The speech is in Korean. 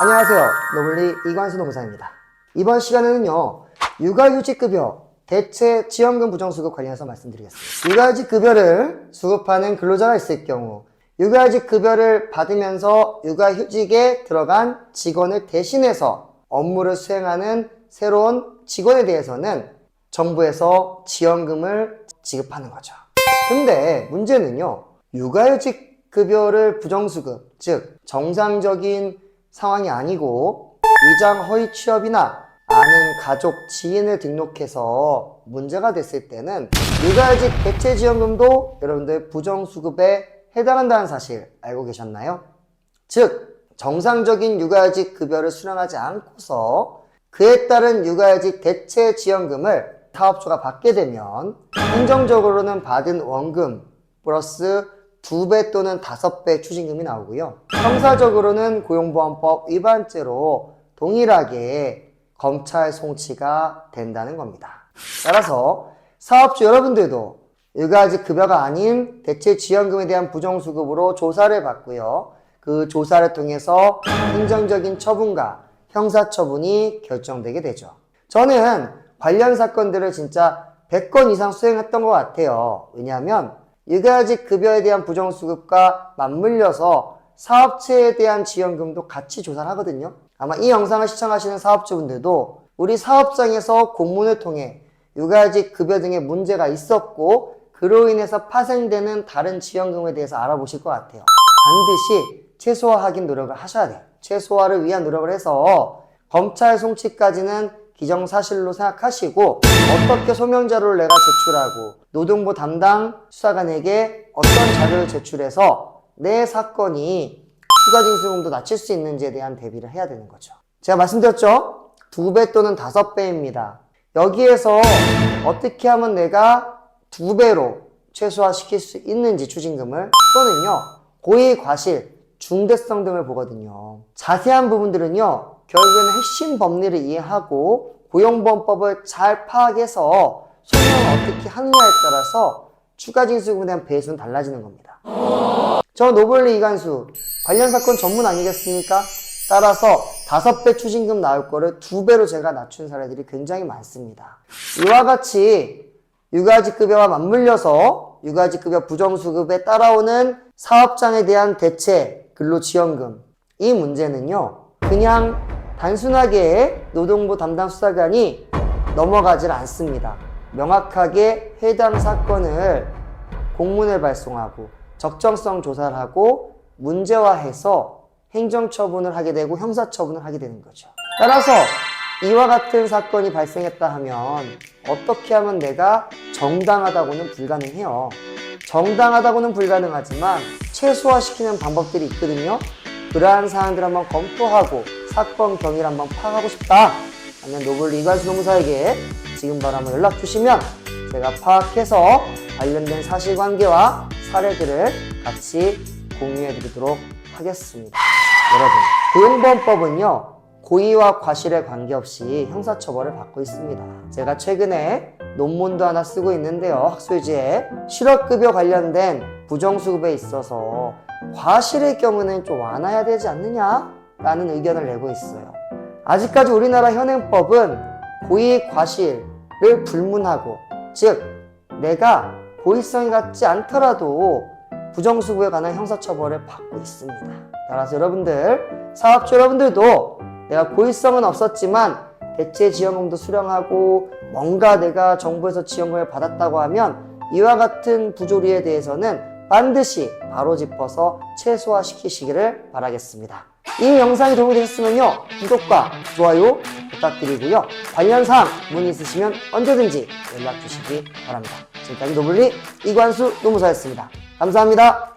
안녕하세요. 노블리 이관수 노무사입니다. 이번 시간에는요, 육아휴직급여 대체 지원금 부정수급 관련해서 말씀드리겠습니다. 육아휴직급여를 수급하는 근로자가 있을 경우 육아휴직급여를 받으면서 육아휴직에 들어간 직원을 대신해서 업무를 수행하는 새로운 직원에 대해서는 정부에서 지원금을 지급하는 거죠. 근데 문제는요, 육아휴직급여를 부정수급, 즉 정상적인 상황이 아니고 위장 허위 취업이나 아는 가족, 지인을 등록해서 문제가 됐을 때는 육아휴직 대체 지원금도 여러분들 부정수급에 해당한다는 사실 알고 계셨나요? 즉 정상적인 육아휴직 급여를 수령하지 않고서 그에 따른 육아휴직 대체 지원금을 사업주가 받게 되면 행정적으로는 받은 원금 플러스 2배 또는 5배 추징금이 나오고요. 형사적으로는 고용보험법 위반죄로 동일하게 검찰 송치가 된다는 겁니다. 따라서 사업주 여러분들도 육아휴직 급여가 아닌 대체 지원금에 대한 부정수급으로 조사를 받고요. 그 조사를 통해서 행정적인 처분과 형사처분이 결정되게 되죠. 저는 관련 사건들을 진짜 100건 이상 수행했던 것 같아요. 왜냐하면 육아휴직 급여에 대한 부정수급과 맞물려서 사업체에 대한 지원금도 같이 조사를 하거든요. 아마 이 영상을 시청하시는 사업주분들도 우리 사업장에서 공문을 통해 육아휴직 급여 등의 문제가 있었고 그로 인해서 파생되는 다른 지원금에 대해서 알아보실 것 같아요. 반드시 최소화하기 노력을 하셔야 돼요. 최소화를 위한 노력을 해서 검찰 송치까지는 기정사실로 생각하시고 어떻게 소명자료를 내가 제출하고 노동부 담당 수사관에게 어떤 자료를 제출해서 내 사건이 추가징수금도 낮출 수 있는지에 대한 대비를 해야 되는 거죠. 제가 말씀드렸죠? 2배 또는 5배입니다. 여기에서 어떻게 하면 내가 2배로 최소화시킬 수 있는지 추징금을 또는요 고의, 과실, 중대성 등을 보거든요. 자세한 부분들은요 결국에는 핵심 법리를 이해하고 고용보험법을 잘 파악해서 소명을 어떻게 하느냐에 따라서 추가징수금에 대한 배수는 달라지는 겁니다. 저 노블리 이관수 관련 사건 전문 아니겠습니까? 따라서 5배 추징금 나올 거를 2배로 제가 낮춘 사례들이 굉장히 많습니다. 이와 같이 육아휴직급여와 맞물려서 육아휴직급여 부정수급에 따라오는 사업장에 대한 대체 근로지원금, 이 문제는요 그냥 단순하게 노동부 담당 수사관이 넘어가질 않습니다. 명확하게 해당 사건을 공문을 발송하고 적정성 조사를 하고 문제화해서 행정처분을 하게 되고 형사처분을 하게 되는 거죠. 따라서 이와 같은 사건이 발생했다 하면 어떻게 하면 내가 정당하다고는 불가능해요. 정당하다고는 불가능하지만 최소화시키는 방법들이 있거든요. 그러한 사항들을 한번 검토하고 사건 경위를 한번 파악하고 싶다 하면 노블리 이관수 노무사에게 지금 바로 한번 연락 주시면 제가 파악해서 관련된 사실관계와 사례들을 같이 공유해 드리도록 하겠습니다. 여러분, 고용보험법은요 고의와 과실에 관계없이 형사처벌을 받고 있습니다. 제가 최근에 논문도 하나 쓰고 있는데요. 학술지에 실업급여 관련된 부정수급에 있어서 과실의 경우는 좀 완화해야 되지 않느냐? 라는 의견을 내고 있어요. 아직까지 우리나라 현행법은 고의, 과실을 불문하고 즉 내가 고의성이 같지 않더라도 부정수급에 관한 형사처벌을 받고 있습니다. 따라서 여러분들, 사업주 여러분들도 내가 고의성은 없었지만 대체 지원금도 수령하고 뭔가 내가 정부에서 지원금을 받았다고 하면 이와 같은 부조리에 대해서는 반드시 바로 짚어서 최소화시키시기를 바라겠습니다. 이 영상이 도움이 되셨으면요 구독과 좋아요 부탁드리고요. 관련 사항 문의 있으시면 언제든지 연락 주시기 바랍니다. 지금까지 노블리 이관수 노무사였습니다. 감사합니다.